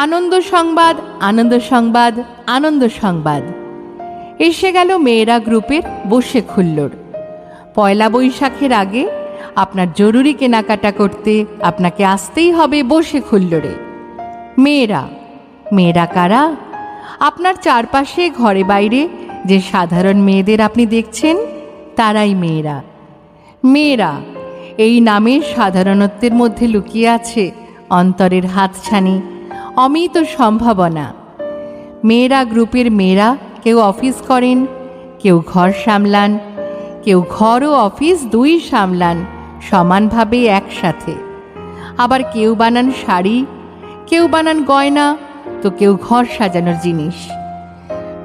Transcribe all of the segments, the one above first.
আনন্দ সংবাদ, আনন্দ সংবাদ, আনন্দ সংবাদ। এসে গেল মেয়েরা গ্রুপের বসে খুল্লোর। পয়লা বৈশাখের আগে আপনার জরুরি কেনাকাটা করতে আপনাকে আসতেই হবে বসে খুল্লোরে। মেয়েরা, মেয়েরা কারা? আপনার চারপাশে ঘরে বাইরে যে সাধারণ মেয়েদের আপনি দেখছেন তারাই মেয়েরা। মেয়েরা, এই নামের সাধারণত্বের মধ্যে লুকিয়ে আছে অন্তরের হাতছানি, অমিত সম্ভাবনা। মেয়েরা গ্রুপের মেয়েরা কেউ অফিস করেন, কেউ ঘর সামলান, কেউ ঘর ও অফিস দুই সামলান সমানভাবে একসাথে। আবার কেউ বানান শাড়ি, কেউ বানান গয়না, তো কেউ ঘর সাজানোর জিনিস।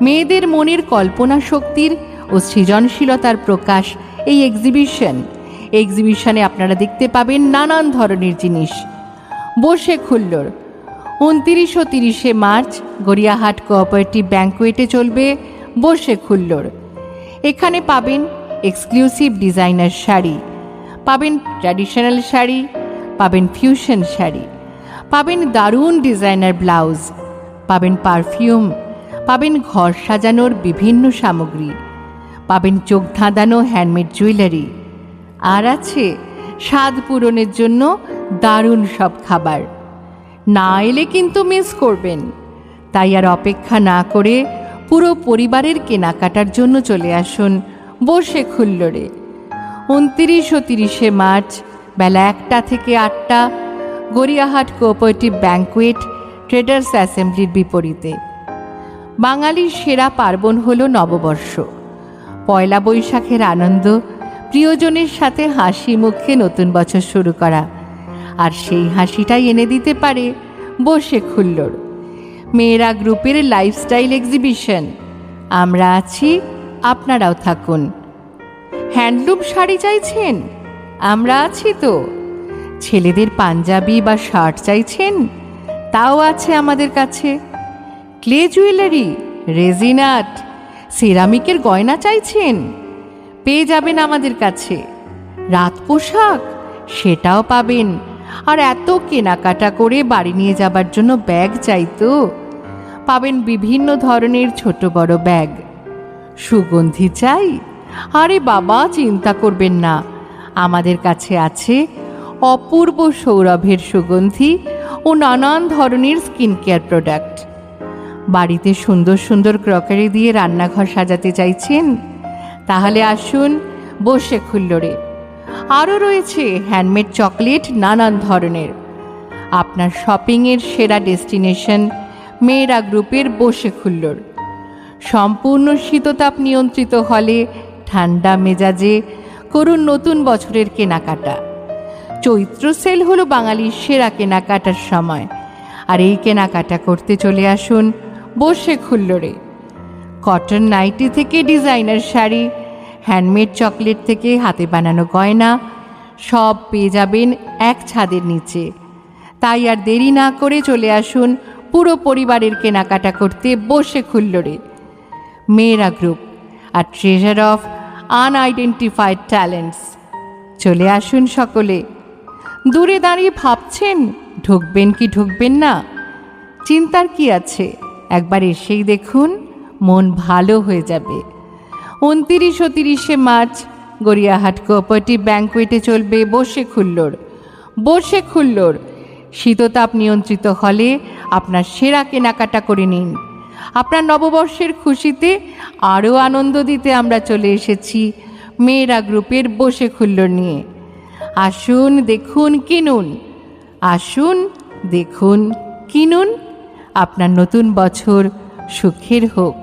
মেয়েদের মনের কল্পনা শক্তির ও সৃজনশীলতার প্রকাশ এই এক্সিবিশনে আপনারা দেখতে পাবেন নানান ধরনের জিনিস। বসে খুল্লোর 29 ও 30 মার্চ গড়িয়াহাট কোঅপারেটিভ ব্যাংকুয়েটে চলবে বসে খুল্লোর। এখানে পাবেন এক্সক্লুসিভ ডিজাইনার শাড়ি, পাবেন ট্র্যাডিশনাল শাড়ি, পাবেন ফিউশন শাড়ি, পাবেন দারুণ ডিজাইনার ব্লাউজ, পাবেন পারফিউম, পাবেন ঘর সাজানোর বিভিন্ন সামগ্রী, পাবেন চোখ ধাঁধানো হ্যান্ডমেড জুয়েলারি, আর আছে স্বাদ পূরণের জন্য দারুণ সব খাবার। না এলে কিন্তু মিস করবেন। তাই আর অপেক্ষা না করে পুরো পরিবারের কেনাকাটার জন্য চলে আসুন বসে খুল্লোরে। 29 ও 30 মার্চ বেলা 1টা থেকে 8টা, গড়িয়াহাট কোঅপারেটিভ ব্যাংকুয়েট, ট্রেডার্স অ্যাসেম্বলির বিপরীতে। বাঙালির সেরা পার্বণ হল নববর্ষ। পয়লা বৈশাখের আনন্দ, প্রিয়জনের সাথে হাসি মুখে নতুন বছর শুরু করা, আর সেই হাসিটাই এনে দিতে পারে বসে খুল্লোর। মেয়েরা গ্রুপের লাইফস্টাইল এক্সিবিশন। আমরা আছি, আপনারাও থাকুন। হ্যান্ডলুম শাড়ি চাইছেন? আমরা আছি তো। ছেলেদের পাঞ্জাবি বা শার্ট চাইছেন? তাও আছে আমাদের কাছে। ক্লে জুয়েলারি, রেজিন আর্ট, সিরামিকের গয়না চাইছেন? পেয়ে যাবেন আমাদের কাছে। রাত পোশাক, সেটাও পাবেন। আর এত কেনাকাটা করে বাড়ি নিয়ে যাবার জন্য ব্যাগ চাইতো, পাবেন বিভিন্ন ধরনের ছোট বড় ব্যাগ। সুগন্ধি চাই? আরে বাবা, চিন্তা করবেন না, আমাদের কাছে আছে অপূর্ব সৌরভের সুগন্ধি ও নানান ধরনের স্কিন কেয়ার প্রোডাক্ট। বাড়িতে সুন্দর সুন্দর ক্রকারি দিয়ে রান্নাঘর সাজাতে চাইছেন? তাহলে আসুন বসে খুল্লোরে। আরও রয়েছে হ্যান্ডমেড চকলেট নানান ধরনের। আপনার শপিংয়ের সেরা ডেস্টিনেশন মেয়েরা গ্রুপের বসে খুল্লোর। সম্পূর্ণ শীততাপ নিয়ন্ত্রিত হলে ঠান্ডা মেজাজে করুন নতুন বছরের কেনাকাটা। চৈত্র সেল হলো বাঙালির সেরা কেনাকাটার সময়, আর এই কেনাকাটা করতে চলে আসুন বসে খুল্লোরে। কটন নাইটি থেকে ডিজাইনার শাড়ি, হ্যান্ডমেড চকলেট থেকে হাতে বানানো গয়না, সব পেয়ে যাবেন এক ছাদের নিচে। তাই আর দেরি না করে চলে আসুন পুরো পরিবারের কেনাকাটা করতে বসে খুল্লোরে। মেয়েরা গ্রুপ, আর ট্রেজার অফ আনআইডেন্টিফাইড ট্যালেন্টস। চলে আসুন সকলে। দূরে দাঁড়িয়ে ভাবছেন ঢুকবেন কি ঢুকবেন না? চিন্তার কি আছে, একবার এসেই দেখুন, মন ভালো হয়ে যাবে। 29 ও 30 মার্চ গড়িয়াহাট কোঅপারেটিভ ব্যাংকুয়েটে চলবে বসে খুল্লোর। বসে খুল্লোর শীততাপ নিয়ন্ত্রিত হলে আপনার সেরা কেনাকাটা করে নিন। আপনার নববর্ষের খুশিতে আরও আনন্দ দিতে আমরা চলে এসেছি মেয়েরা গ্রুপের বসে খুল্লোর নিয়ে। আসুন, দেখুন, কিনুন। আসুন, দেখুন, কিনুন। আপনার নতুন বছর সুখের হোক।